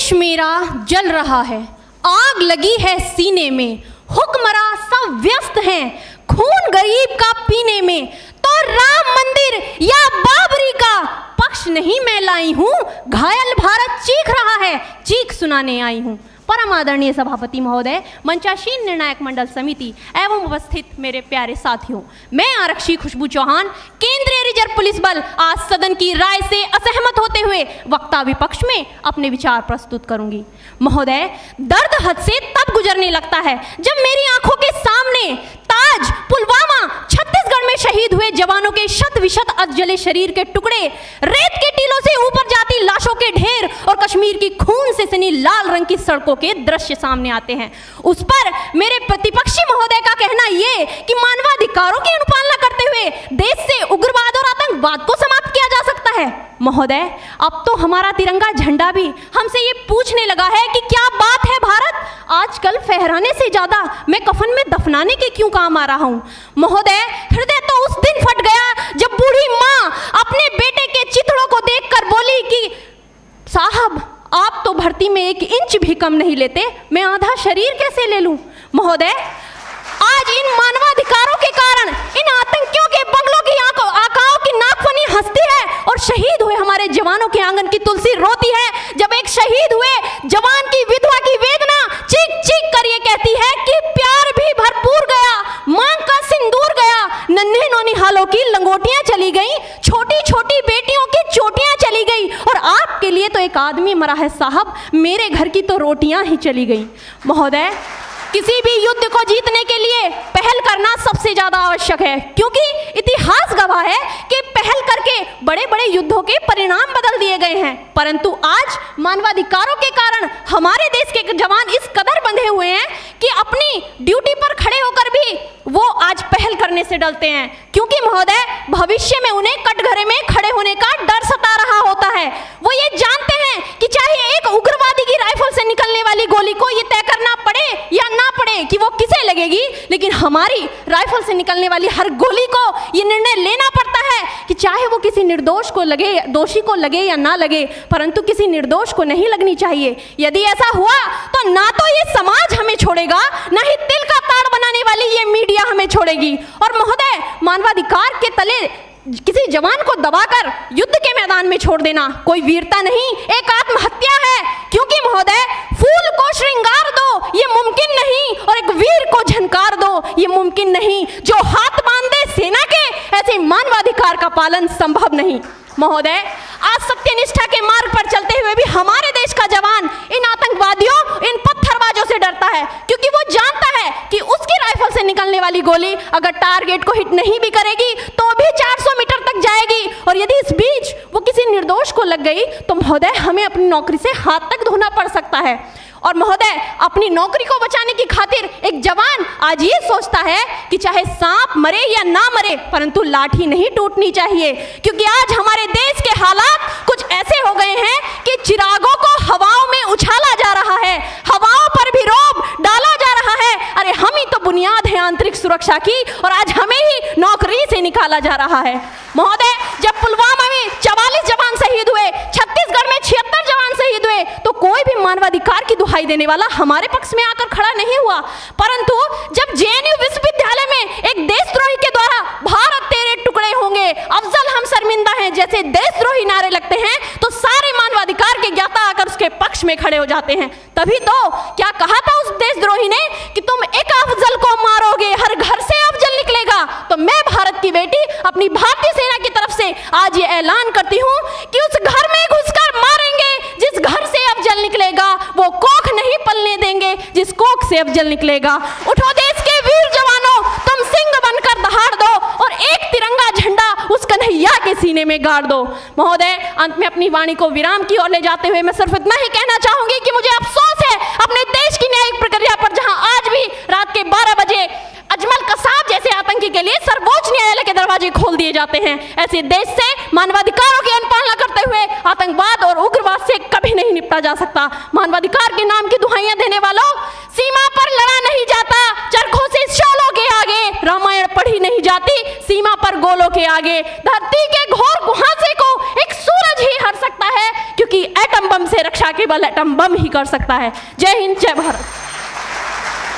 देश मेरा जल रहा है, आग लगी है सीने में, हुक्मरां सब व्यस्त हैं खून गरीब का पीने में, तो राम मंदिर या बाबरी का पक्ष नहीं मैं लाई हूँ, घायल भारत चीख रहा है, चीख सुनाने आई हूँ। परम आदरणीय सभापति महोदय, मंचासीन निर्णायक मंडल समिति एवं उपस्थित मेरे प्यारे साथियों, मैं आरक्षी खुशबू चौहान केंद्रीय रिजर्व पुलिस बल आज सदन की राय से असहमत होते हुए वक्ता विपक्ष में अपने विचार प्रस्तुत करूंगी। महोदय, दर्द हद से तब गुजरने लगता है जब मेरी आंखों के सामने ताज, पुलवामा, छत्तीसगढ़ में शहीद हुए जवानों के शत विशत अधजले शरीर के टुकड़े, रेत के टीलों से ऊपर जाती लाशों के ढेर और कश्मीर की खून से सनी लाल रंग की सड़कों के दृश्य सामने आते हैं। उस पर मेरे प्रतिपक्षी महोदय का कहना ये कि मानवाधिकारों की अनुपालना करते हुए देश से उग्रवाद और आतंकवाद को समाप्त किया जा सकता है। महोदय, अब तो हमारा तिरंगा झंडा भी हमसे ये पूछने लगा है कि क्या बात है भारत, आजकल फहराने से ज्यादा मैं कफन में दफनाने के क्यों काम आ रहा हूँ। महोदय, हृदय तो उस दिन फट गया जब बूढ़ी माँ अपने बेटे के चिथड़ों को देखकर बोली कि साहब, आप तो भर्ती में 1 इंच भी कम नहीं लेते, मैं आधा शरीर कैसे ले लूं। महोदय, आज इन मानवाधिकारों के कारण इन आतंकियों के बंगलों की आकाओं की नाकफनी हंसती है और शहीद हुए हमारे जवानों के आंगन की तुलसी रोती है। जब एक शहीद हुए जवान की विधवा की वेदना चीख चीख कर ये कहती है कि प्यार भी भरपूर गया, मांग का सिंदूर गया, नन्हे नौनिहालों की लंगोटियां चली गई, छोटी छोटी बेटियों की चोटियां चली गई और आपके लिए तो एक आदमी मरा है साहब, मेरे घर की तो रोटियां ही चली गई। महोदय, किसी भी युद्ध को जीतने के लिए पहल करना सबसे ज्यादा आवश्यक है, क्योंकि इतिहास गवाह है कि पहल करके बड़े बड़े युद्धों के परिणाम बदल दिए गए हैं। परंतु आज मानवाधिकारों के कारण हमारे देश के जवान इस कदर बंधे हुए हैं कि अपनी ड्यूटी पर खड़े होकर भी वो आज पहल करने से डरते हैं, क्योंकि महोदय, भविष्य में उन्हें कटघरे में खड़े होने का डर सता रहा होता है। वो ये जानते हैं कि चाहे एक उग्रवादी की राइफल से निकलने वाली गोली को ये तय करना पड़े या ना पड़े कि वो किसे लगेगी, लेकिन हमारी राइफल से निकलने वाली हर गोली को ये निर्णय लेना पड़ता है कि चाहे वो किसी निर्दोष को लगे, दोषी को लगे या ना लगे, परंतु किसी निर्दोष को नहीं लगनी चाहिए। यदि ऐसा हुआ तो ना तो ये समाज हमें छोड़ेगा, ना ही तिल का ताड़ बनाने वाली ये मीडिया हमें छोड़ेगी। और महोदय, मानवाधिकार के तले किसी जवान को दबाकर युद्ध के मैदान में छोड़ देना कोई वीरता नहीं, एक आत्महत्या है। क्योंकि महोदय, फूल को श्रृंगार दो ये मुमकिन नहीं और एक वीर को झनकार दो ये मुमकिन नहीं। जो हाथ बांध दे सेना के, ऐसे मानवाधिकार का पालन संभव नहीं। महोदय, आज सत्यनिष्ठा के मार्ग पर चलते हुए भी हमारे देश का जवान इन आतंकवादियों, इन पत्थरबाजों से डरता है, क्योंकि वो जानता है कि उसकी राइफल से निकलने वाली गोली अगर टारगेट को हिट नहीं भी करेगी तो भी 400 मीटर तक जाएगी, और यदि इस बीच वो किसी निर्दोष को लग गई तो महोदय, हमें अपनी नौकरी से हाथ तक धोना पड़ सकता है। और महोदय, अपनी नौकरी को बचाने की खातिर एक जवान आज ये सोचता है कि चाहे सांप मरे या ना मरे, परंतु लाठी नहीं टूटनी चाहिए, क्योंकि आज हमारे देश के हालात कुछ ऐसे हो गए हैं कि चिरागों को हवाओं में उछाला जा रहा है, हवाओं पर भी रोब डाला जा रहा है। अरे हम ही तो बुनियाद है आंतरिक सुरक्षा की, और आज हमें ही नौकरी से निकाला जा रहा है। महोदय, जब पुलवामा में 44 जवान शहीद हुए, छत्तीसगढ़ में 76 जवान शहीद हुए, तो कोई भी मानवाधिकार की दुहाई देने वाला हमारे पक्ष में आकर खड़ा नहीं हुआ। परंतु जब जेएनयू विश्वविद्यालय में एक देशद्रोही के द्वारा भारत तेरे टुकड़े होंगे, अफजल हम शर्मिंदा हैं जैसे देशद्रोही नारे लगते हैं, तो सारे मानवाधिकार के ज्ञाता आकर उसके पक्ष में खड़े हो जाते हैं। तभी तो क्या कहा था उस देशद्रोही ने कि तुम एक अफजल को मारोगे, हर घर से अफजल निकलेगा। तो मैं भारत की बेटी अपनी भारतीय सेना की तरफ से आज ये ऐलान करती हूँ कि उस घर में घुसकर मारेंगे जिस घर से अफजल निकलेगा, वो कोख नहीं पलने देंगे जिस कोख से अफजल निकलेगा। उठो देश के वीर जवानों, तुम सिंह बनकर दहाड़ दो और एक तिरंगा झंडा उस कन्हैया के सीने में गाड़ दो। महोदय, अंत में अपनी वाणी को विराम की ओर ले जाते हुए मैं सिर्फ इतना ही कहना चाहूंगी कि मुझे अफसोस है अपने देश की न्यायिक प्रक्रिया पर, जहां आज भी रात के 12 बजे अजमल कसाब जैसे आतंकी के लिए सर्वोच्च न्यायालय के दरवाजे खोल दिए जाते हैं। ऐसे देश से मानवाधिकारों की अनुपालना करते हुए आतंकवाद और उग्रवाद से कभी नहीं निपटा जा सकता। मानवाधिकार के नाम की दुहाइयां देने वालों, सीमा पर लड़ा नहीं जाता चरखों से शोलों के आगे, रामायण पढ़ी नहीं जाती सीमा पर गोलों के आगे। धरती के घोर कुहासे को एक सूरज ही हर सकता है, क्योंकि एटम बम से रक्षा के केवल एटम बम ही कर सकता है। जय हिंद, जय भारत।